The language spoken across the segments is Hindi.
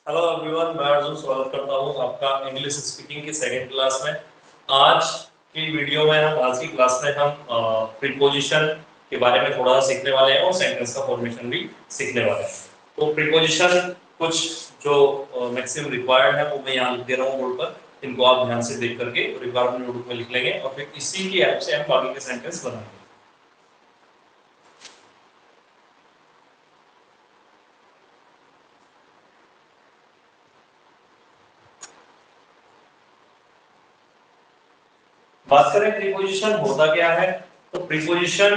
हेलो एवरीवन, मैं अर्जुन स्वागत करता हूं आपका इंग्लिश स्पीकिंग की सेकंड क्लास में। आज की वीडियो में आज की क्लास में हम प्रीपोजिशन के बारे में थोड़ा सीखने वाले हैं और सेंटेंस का फॉर्मेशन भी सीखने वाले हैं। तो प्रीपोजिशन कुछ जो मैक्सिमम रिक्वायर्ड है वो मैं यहाँ लिख दे रहा हूँ बोर्ड पर। इनको आप ध्यान से देख करके रिक्वायरमेंट नोटबुक में लिख लेंगे और फिर इसी की हेल्प से हम बाकी के सेंटेंस बनाएंगे। बात करें प्रीपोजिशन होता क्या है, तो प्रीपोजिशन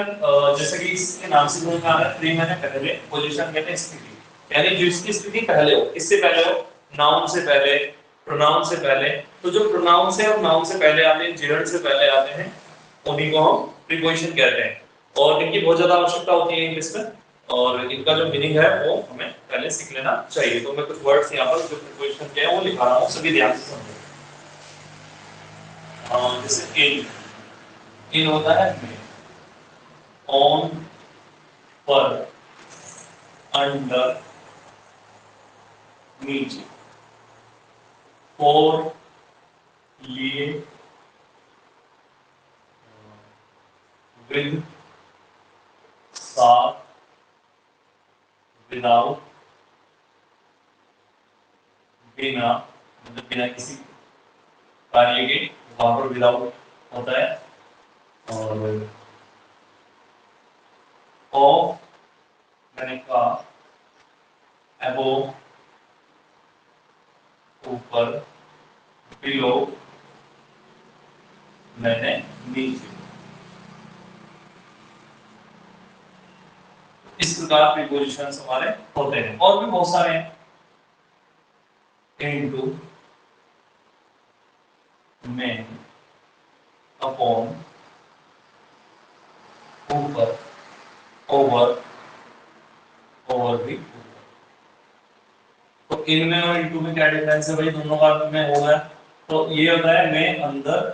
जैसे कि इसके नाम से समझ में आ रहा है, प्री मैंने पहले, पोजीशन कहते हैं स्थिति, यानी जो इसकी स्थिति पहले हो, किससे पहले हो, नाउन से पहले, प्रोनाउन से पहले। तो जो प्रोनाउन से और नाउन से पहले आते हैं, जेंडर से पहले आते हैं, उन्हीं को हम प्रीपोजिशन कहते हैं और इनकी बहुत ज्यादा आवश्यकता होती है इंग्लिश में और इनका जो मीनिंग है वो हमें पहले सीख लेना चाहिए। तो मैं कुछ वर्ड्स यहाँ पर जो प्रीपोजिशन के हैं वो लिखा रहा हूँ, सभी ध्यान से समझो। जैसे इन होता है में, ऑन, पर, अंडर, नीचे, फॉर, लिए, विद, साथ, विदाउट, बिना, मतलब बिना किसी कार्य के, वहां पर विदाउट होता है। और ऑफ मैंने कहा, अबोव ऊपर, बिलो मैंने नीचे। इस प्रकार प्रीपोजिशंस हमारे होते हैं और भी बहुत सारे हैं। इनटू, में, अपॉन, ऊपर, ओवर, ओवर भी। तो इनमें और इनटू में क्या डिफरेंस है भाई, दोनों का में होगा। तो ये होता है में अंदर,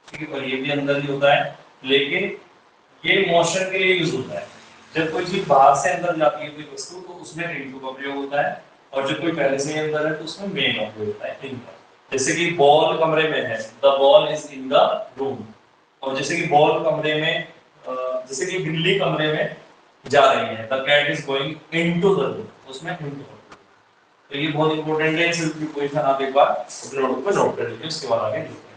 ठीक है, और ये भी अंदर ही होता है, लेकिन ये मोशन के लिए यूज होता है। जब कोई चीज बाहर से अंदर जाती है कोई वस्तु, तो उसमें इनटू का प्रयोग होता है, और जब कोई पहले से ही अंदर है तो उसमें में का प्रयोग होता है, इनका। जैसे कि बॉल कमरे में है, the ball is in the room. और जैसे कि बॉल कमरे में, जैसे कि बिल्ली कमरे में जा रही है, the cat is going into the room, उसमें इनटू। तो ये बहुत इंपॉर्टेंट है, सिर्फ प्रीपोजिशन आप एक बार अपने नोटबुक पे नोट कर लीजिए, उसके बाद आगे देखते हैं।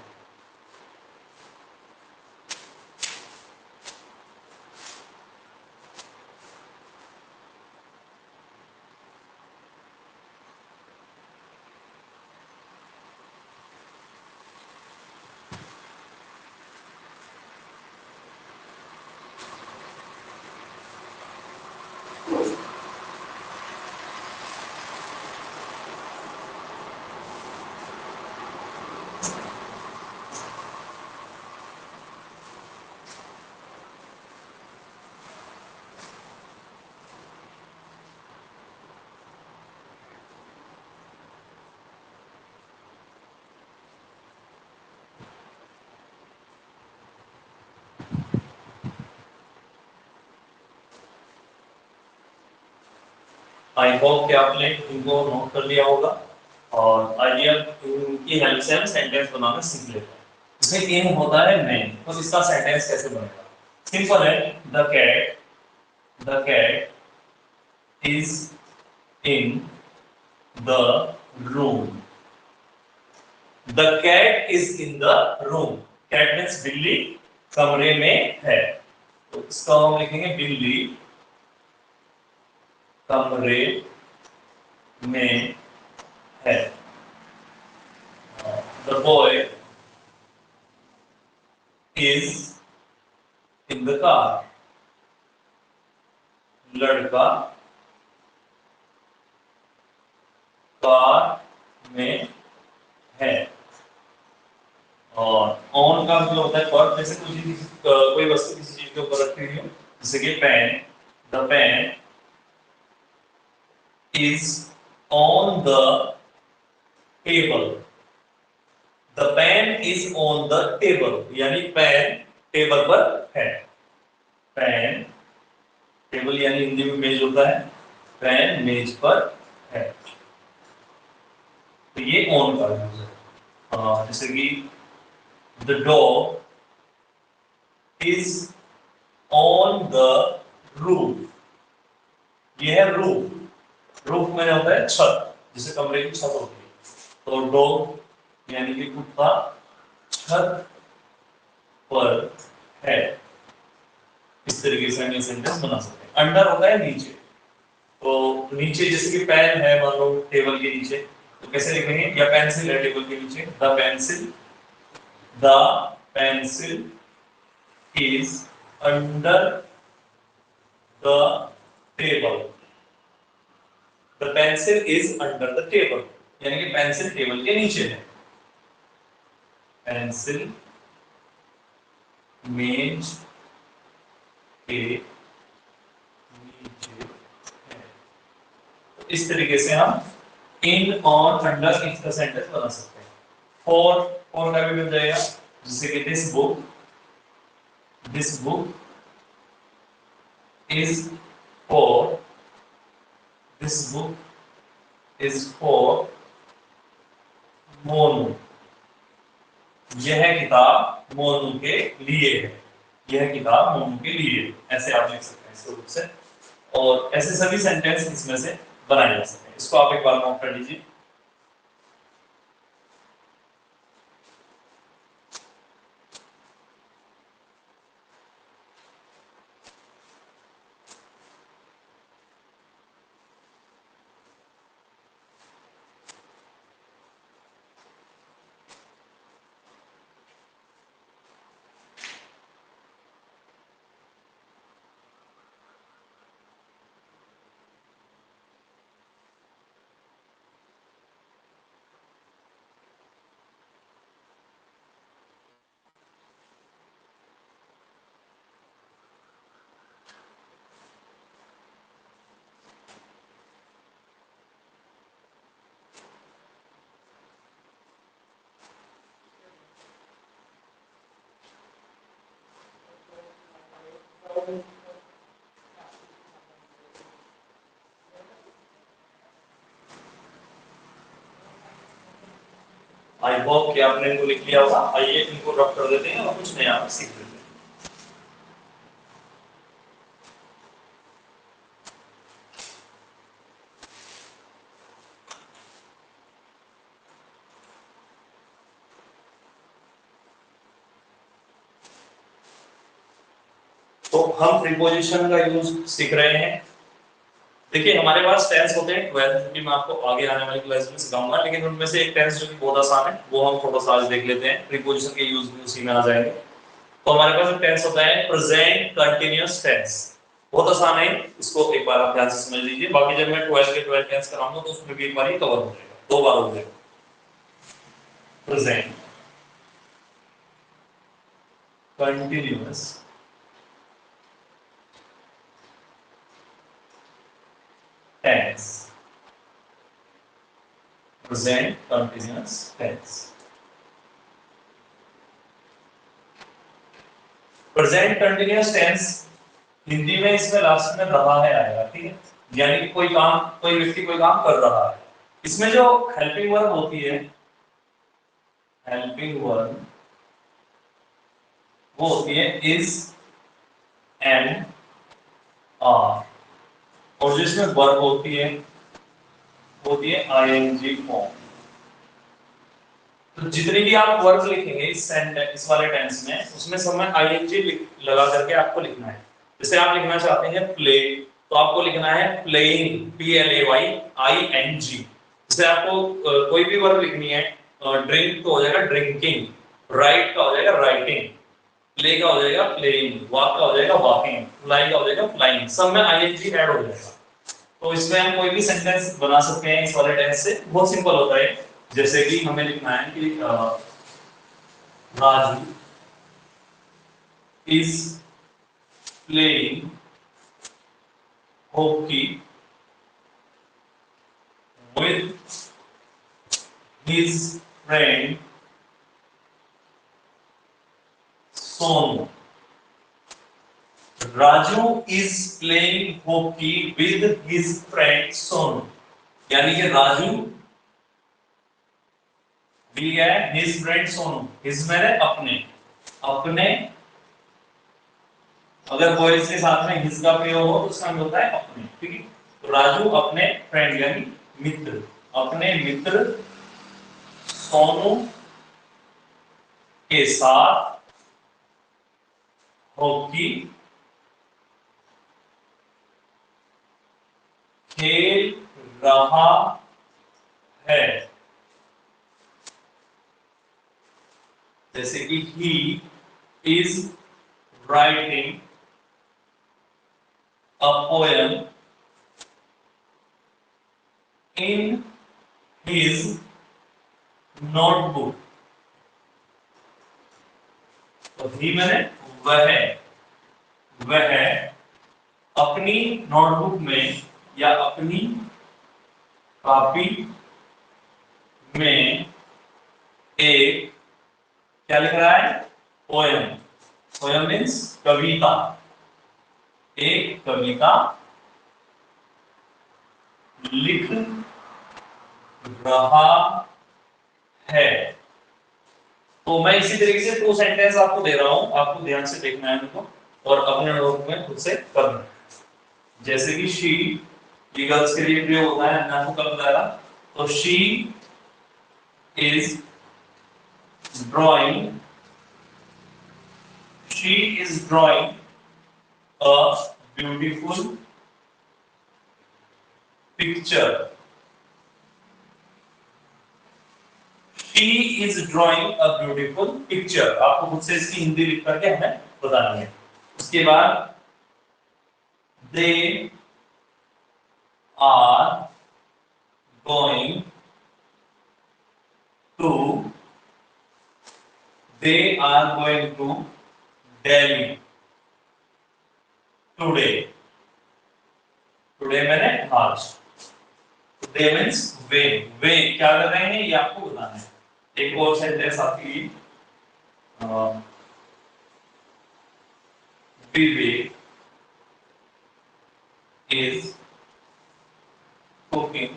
आई होप कि आपने इनको नोट कर लिया होगा और आइडिया की हेल्प से हम सेंटेंस बनाना सीख लेते हैं। इसमें इन होता है मैं, तो इसका सेंटेंस कैसे बनेगा? सिंपल है, the cat is in the room. The cat is in the room, cat means बिल्ली कमरे में है, तो इसका हम लिखेंगे बिल्ली कमरे में है। The boy is in the car. लड़का कार में है। और ऑन का मतलब होता है पर, जैसे कोई वस्तु किसी चीज के ऊपर रखी हुई हो, जैसे कि pen, the pen is on the table. The pen is on the table, यानी पेन टेबल पर है। पेन टेबल यानी हिंदी में मेज होता है, पेन मेज पर है। तो ये ऑन का यूज है। जैसे कि the dog is on the roof, ये है रूफ। रूफ में होता है छत, जिसे कमरे की छत होती है। तो डॉग यानी कि कुत्ता छत पर है। इस तरीके से हम ये सेंटेंस बना सकते हैं। अंडर होता है नीचे, तो नीचे जैसे कि पेन है मान लो टेबल के नीचे, तो कैसे लिखेंगे, या पेंसिल है टेबल के नीचे, the pencil is under the table, the pencil is under the table, यानी कि पेंसिल टेबल के नीचे है। पेंसिल मेज के नीचे है। तो इस तरीके से हम इन और अंडर इसका सेंटेंस बना सकते हैं। फॉर का भी मिल जाएगा, जैसे कि this book is for, this book is for Monu, यह किताब मोनू के लिए है, यह किताब मोनू के लिए है। ऐसे आप लिख सकते हैं इसको बुक से, और ऐसे सभी सेंटेंस इसमें से बनाए जा सकते हैं। इसको आप एक बार नोट कर लीजिए। आई होप कि आपने इनको लिख लिया होगा। आइए इनको रब कर देते हैं और कुछ नया सीख लेते हैं। तो हम प्रीपोजिशन का यूज सीख रहे हैं। देखिए हमारे पास टेंस होते हैं 12 की, मैं आपको आगे आने वाली क्लास में सिखाऊंगा, लेकिन उनमें से एक टेंस जो कि बहुत आसान है वो हम थोड़ा सा आज देख लेते हैं। प्रीपोजिशन के यूज भी उसी में आ जाएंगे। तो हमारे पास एक टेंस होता है प्रेजेंट कंटीन्यूअस टेंस, बहुत आसान है, इसको एक बार आप ध्यान से समझ लीजिए। बाकी जब मैं 12 के 12 टेंस कराऊंगा तो उसमें भी एक बार ही कवर हो जाएगा, दो बार हो जाएगा। Present continuous tense, present continuous tense। Present continuous tense Hindi में इसमें लास्ट में रहा है आएगा, ठीक है, यानी कि कोई काम, कोई व्यक्ति कोई काम कर रहा है। इसमें जो हेल्पिंग वर्ब होती है, हेल्पिंग वर्ब वो होती है इज, एम, आर, और जिसमें वर्ब होती है आईएनजी फॉर्म। तो जितनी भी आप वर्ब लिखेंगे इस सेंटेंस, इस वाले टेंस में, उसमें सब में आईएनजी लगा करके आपको लिखना है। जैसे आप लिखना चाहते हैं प्ले, तो आपको लिखना है प्लेइंग, PLAYING। जैसे आपको कोई भी वर्ब लिखनी है, ड्रिंक तो हो जाएगा ड्रिंकिंग, राइट का हो जाएगा राइटिंग, प्ले का हो जाएगा प्लेइंग, वॉक का हो जाएगा वॉकिंग, फ्लाई का हो जाएगा फ्लाइंग, सब में आईएनजी ऐड हो जाएगा। तो इसमें हम कोई भी सेंटेंस बना सकते हैं इस वाले टेंस से, बहुत सिंपल होता है। जैसे कि हमें लिखना है कि Raju is playing hockey with his friend Sonu. Raju is playing hockey with his friend Sonu, यानी कि राजू मिल गया है हिज फ्रेंड सोनू। हिज मैंने अपने, अपने अगर बॉयज के साथ में हिज का प्रयोग हो तो उसका मतलब होता है अपने, ठीक है। तो राजू अपने फ्रेंड यानी मित्र, अपने मित्र सोनू के साथ हॉकी खेल रहा है। जैसे कि he is writing a poem in his notebook. तो ही मैंने वह अपनी नोटबुक में या अपनी कॉपी में एक क्या लिख रहा है, पोएम। पोएम मीन्स कविता, एक कविता लिख रहा है। तो मैं इसी तरीके से 2 सेंटेंस आपको दे रहा हूं, आपको ध्यान से देखना है उनको और अपने नोट में खुद से करना है। जैसे कि शी, ये गर्ल्स के लिए प्रयोग होता है, मैं आपको कल बताया। तो she is drawing, she is drawing a beautiful picture. She is drawing a beautiful picture, आपको खुद से इसकी हिंदी लिख करके हमें बतानी है। उसके बाद they are going to, they are going to Delhi today। today मैंने आज, they means वे क्या कर रहे हैं ये आपको बताना है। एक और सेंटेंस आपकी, विवेक is cooking,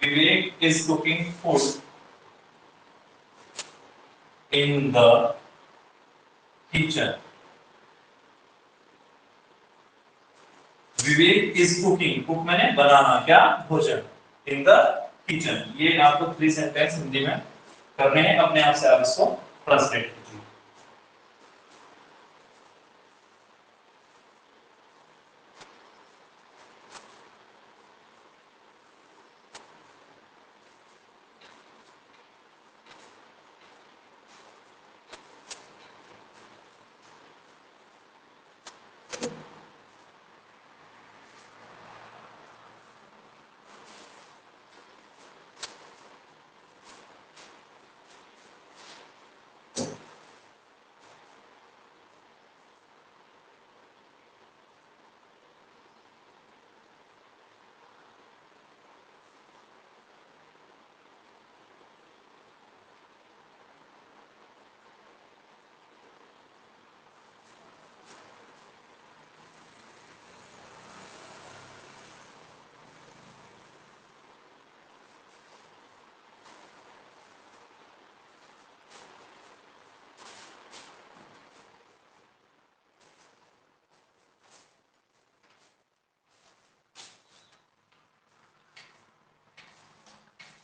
Vivek is cooking food in the kitchen। Vivek is cooking, cook मैंने बनाना, क्या, भोजन, इन द किचन। ये आपको 3 सेंटेंस हिंदी में करने हैं, अपने आप से आप इसको ट्रांसलेट कीजिए।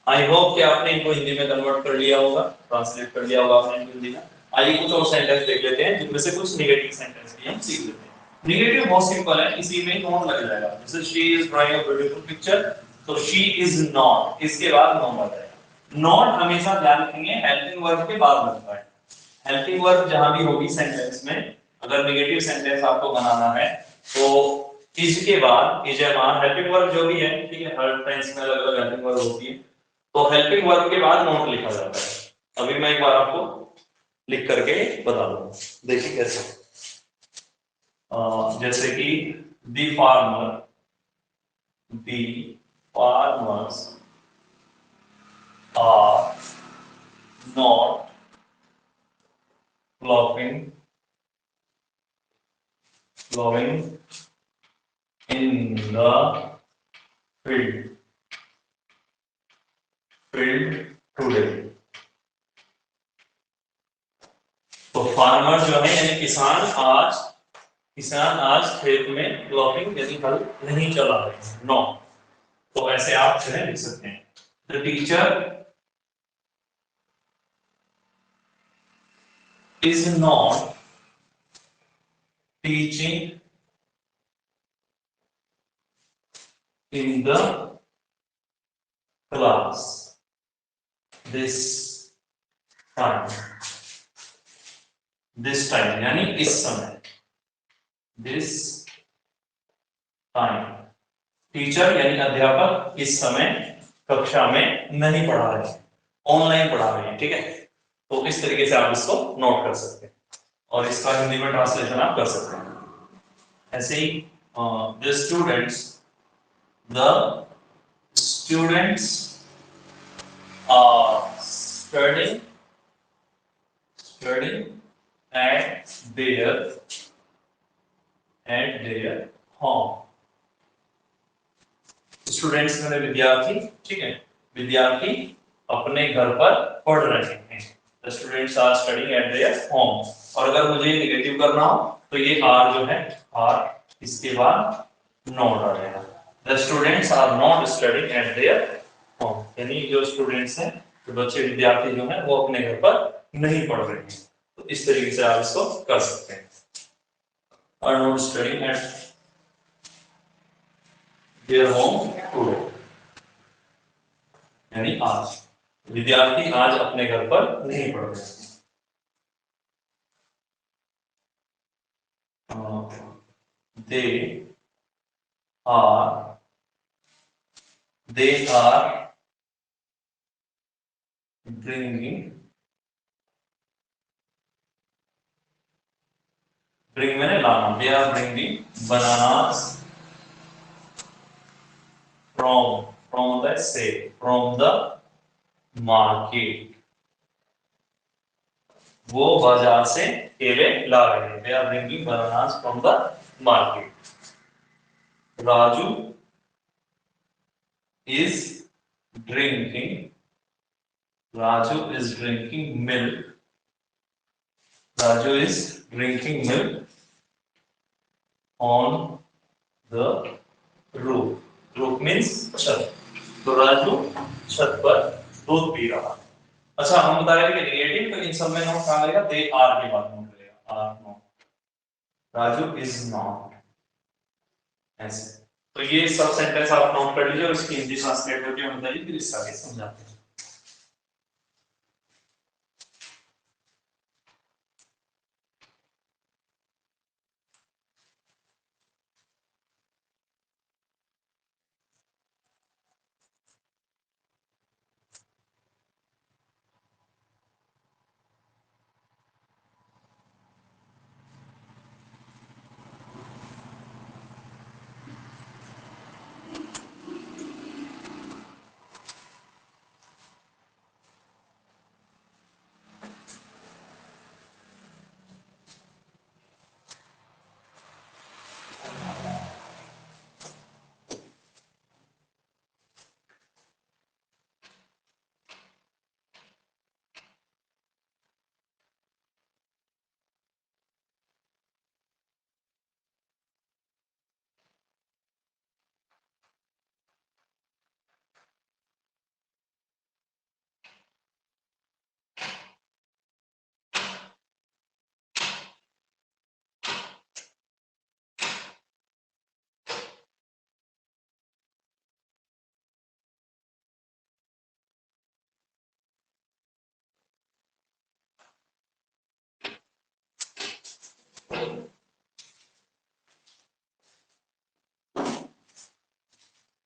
आई होप कि आपने इनको हिंदी में कन्वर्ट कर लिया होगा, ट्रांसलेट कर लिया होगा आपने इनको हिंदी में। आइए कुछ और सेंटेंस देख लेते हैं, जिनमें से कुछ नेगेटिव सेंटेंस भी हम सीख लेते हैं। नेगेटिव बहुत सिंपल है, इसी में नॉट लग जाएगा। जैसे she is drawing a beautiful picture, तो शी इज नॉट, इसके बाद नॉट आ जाएगा। नॉट हमेशा ध्यान रखेंगे हेल्पिंग वर्ब के बाद बनता है। हेल्पिंग वर्ब जहां भी होगी सेंटेंस में, अगर नेगेटिव सेंटेंस आपको बनाना है तो इज के बाद, इज ए मान, हेल्पिंग वर्ब जो भी है, ठीक है, हर टेंस में अलग अलग हेल्पिंग वर्ब होती है, तो हेल्पिंग वर्ब के बाद नॉट लिखा जाता है। अभी मैं एक बार आपको लिख करके बता दूंगा, देखिए कैसे। जैसे कि the farmers are not ploughing in the field today। तो फार्मर जो है यानी किसान आज खेत में प्लॉटिंग यानी हल नहीं चला रहे हैं, नो। तो ऐसे आप जो है लिख सकते हैं, the teacher is not teaching in the class this time यानी इस समय, दिस टाइम। टीचर यानी अध्यापक इस समय कक्षा में नहीं पढ़ा रहे हैं, ऑनलाइन पढ़ा रहे हैं, ठीक है। तो इस तरीके से आप इसको नोट कर सकते हैं और इसका हिंदी में ट्रांसलेशन आप कर सकते हैं। ऐसे ही the students are studying at their home। Students में विद्यार्थी, ठीक है, विद्यार्थी अपने घर पर पढ़ रहे हैं। The students are studying at their home। और अगर मुझे नेगेटिव करना हो तो ये आर जो है, आर इसके बाद नॉट आ जाएगा। The students are not studying at their home यानी जो स्टूडेंट्स हैं, जो बच्चे विद्यार्थी जो हैं, वो अपने घर पर नहीं पढ़ रहे हैं। तो इस तरीके से आप इसको कर सकते हैं, are not studying at their home today यानी आज विद्यार्थी आज अपने घर पर नहीं पढ़ रहे हैं। they are bring मैंने लाना, they are bringing bananas from the market। वो बाजार से केले ला रहे हैं, they are bringing bananas from the market। Raju is drinking milk। Raju is drinking milk on the roof। Roof means छत। तो राजू छत पर दूध पी रहा। अच्छा, हम बता रहे थे कि नेगेटिव, तो इन सब में नोट कहाँ लगेगा, दे आर के बाद नोट लगेगा, are not. Raju is not, ऐसे। तो ये सब सेंटेंस आप नोट कर लीजिए और इसकी हिंदी ट्रांसलेट करके हम बताइए, फिर इसका आगे समझाते हैं।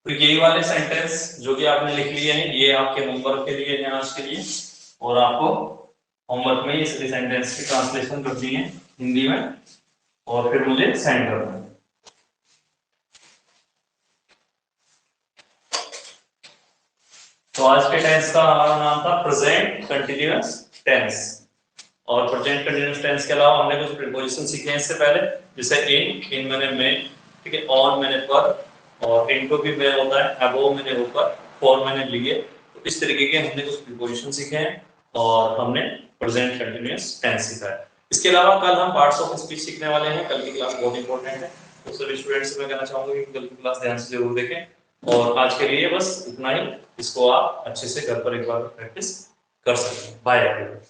तो यही वाले सेंटेंस जो कि आपने लिख लिए हैं, ये आपके होमवर्क के लिए है आज के लिए, और आपको होमवर्क में ये सभी सेंटेंस की ट्रांसलेशन करनी है हिंदी में और फिर मुझे सेंड करना है। तो आज के टेंस का हमारा नाम था प्रेजेंट कंटिन्यूअस टेंस, और प्रेजेंट कंटिन्यूअस टेंस के अलावा हमने कुछ प्रीपोजिशन सीखे हैं इससे पहले, जैसे इन मैंने में, ठीक है। ऑन मैंने पर, और इनटू भी में होता है, अबोव मैंने ऊपर, फॉर मैंने लिए। तो इस तरीके के हमने कुछ प्रीपोजिशन सीखे हैं और हमने प्रेजेंट कंटीन्यूअस टेंस सीखा है। इसके अलावा कल हम पार्ट्स ऑफ स्पीच सीखने वाले हैं। कल की क्लास बहुत इंपॉर्टेंट है, तो सभी स्टूडेंट्स से मैं कहना चाहूंगा कि कल की क्लास ध्यान से जरूर देखें। और आज के लिए बस इतना ही, इसको आप अच्छे से घर पर एक बार प्रैक्टिस कर सकते हैं। Bye everyone.